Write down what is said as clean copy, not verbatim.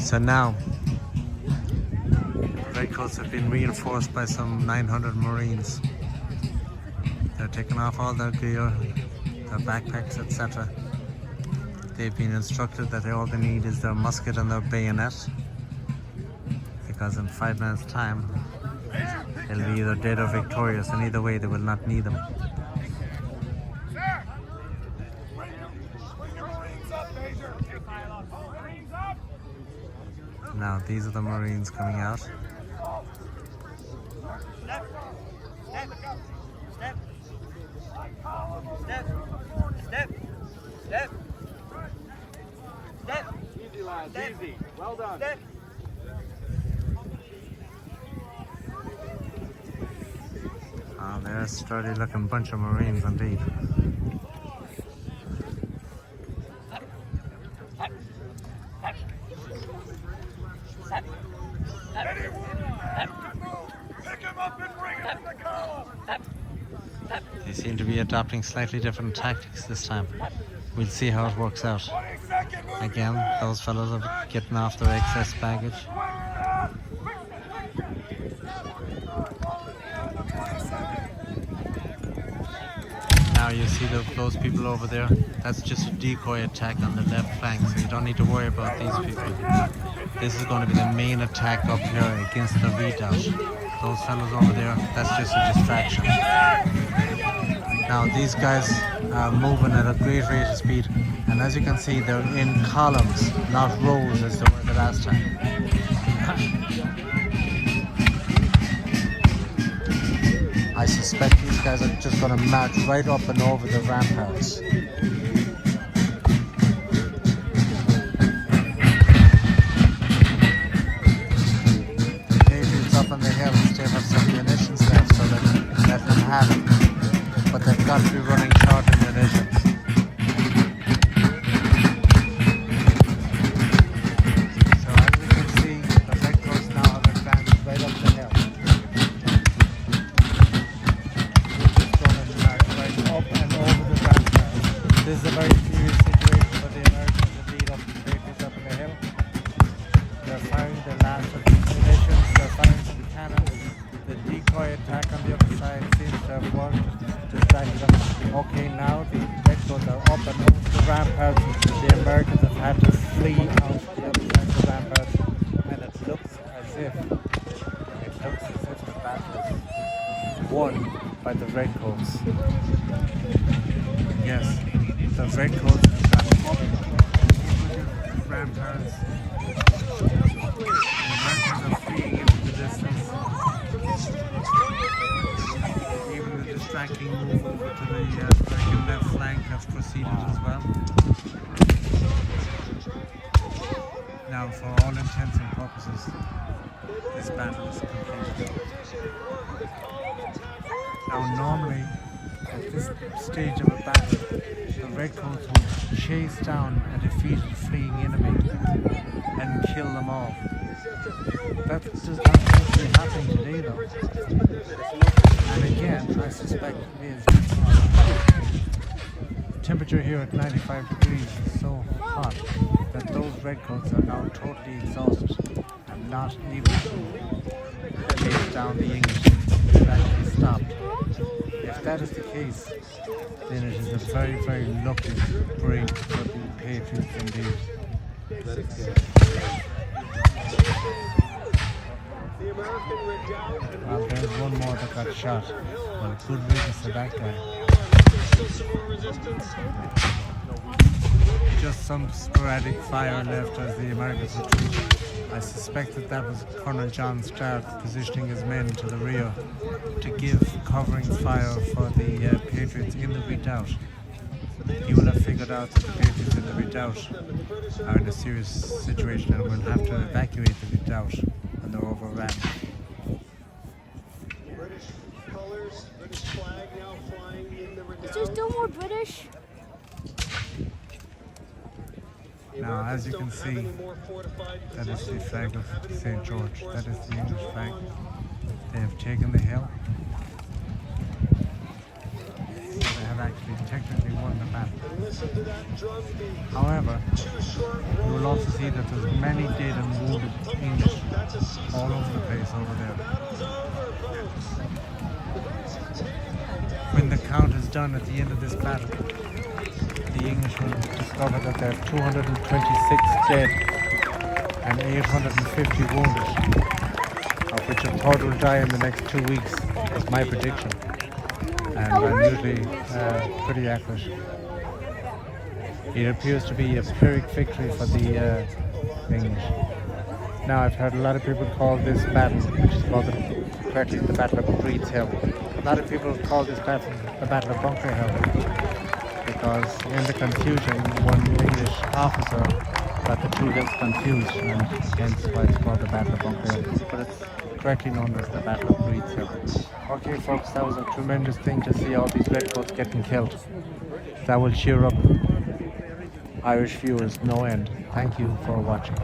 So now, Redcoats have been reinforced by some 900 Marines. They're taking off all their gear, their backpacks, etc. They've been instructed that all they need is their musket and their bayonet, because in 5 minutes' time they'll be either dead or victorious, and either way they will not need them. Now these are the Marines coming out. Step. Easy, lads. Easy. Well done. Step. Oh, there's a sturdy looking bunch of Marines indeed. They seem to be adopting slightly different tactics this time. We'll see how it works out. Again, those fellows are getting off their excess baggage. Now you see those people over there. That's just a decoy attack on the left flank, so you don't need to worry about these people. This is going to be the main attack up here against the redoubt. Those fellows over there, that's just a distraction. Now these guys are moving at a great rate of speed, and as you can see, they're in columns, not rows as they were the last time. I suspect these guys are just going to march right up and over the ramparts. The Patriots up on the hill still have some munitions left, so let them have it. But they've got to be running short of munitions. So as we can see, the Redcoats now have advanced right up the hill. Up and over the ramparts. This is a very serious situation for the Americans to lead up the Patriots up in the hill. They're firing the last of the munitions, they're firing some cannons. The decoy attack on the other side seems to have worked, distracted them. Okay, now the Redcoats are up and over the ramparts. The Americans have had to flee out the other side of the ramparts, and it looks as if the battle is won by the Redcoats. Yes, the Redcoats have up the ramparts. The Americans are fleeing into the distance. Even the distracting move over to the American left flank has proceeded as well. Now, for all intents and purposes, this battle is complete. Now, normally, at this stage of a battle, the Redcoats would chase down a defeated fleeing enemy and kill them all. That does not seem to be happening today, though. And again, I suspect it is because the temperature here at 95 degrees is so hot that those Redcoats are now totally exhausted and not able to chase down the English. They've actually stopped. If that is the case, then it is a very, very lucky break for the Patriots indeed. Well, there's one more that got shot. Well, good riddance to that guy. Just some sporadic fire left as the Americans retreat. I suspect that was Colonel John Stark positioning his men to the rear to give covering fire for the Patriots in the redoubt. He will have figured out that the Patriots in the redoubt are in a serious situation and will have to evacuate the redoubt, and they're overrun. British colors, British flag now flying in the redoubt. Is there still more British? Now, as you can see, that is the flag of St. George. That is the English flag. They have taken the hill. They have actually technically won the battle. However, you will also see that there's many dead and wounded English all over the place over there. When the count is done at the end of this battle, the English will discover that there are 226 dead and 850 wounded, of which a third will die in the next 2 weeks, is my prediction. And I'm usually pretty accurate. It appears to be a Pyrrhic victory for the English. Now, I've heard a lot of people call this battle, which is called correctly the Battle of Breed's Hill. A lot of people call this battle the Battle of Bunker Hill, because in the confusion, one English officer got the two hills confused, and hence why it's called the Battle of Bunker Hill. But it's correctly known as the Battle of Breed's Hill. Okay, folks, that was a tremendous thing to see all these redcoats getting killed. That will cheer up Irish viewers no end. Thank you for watching.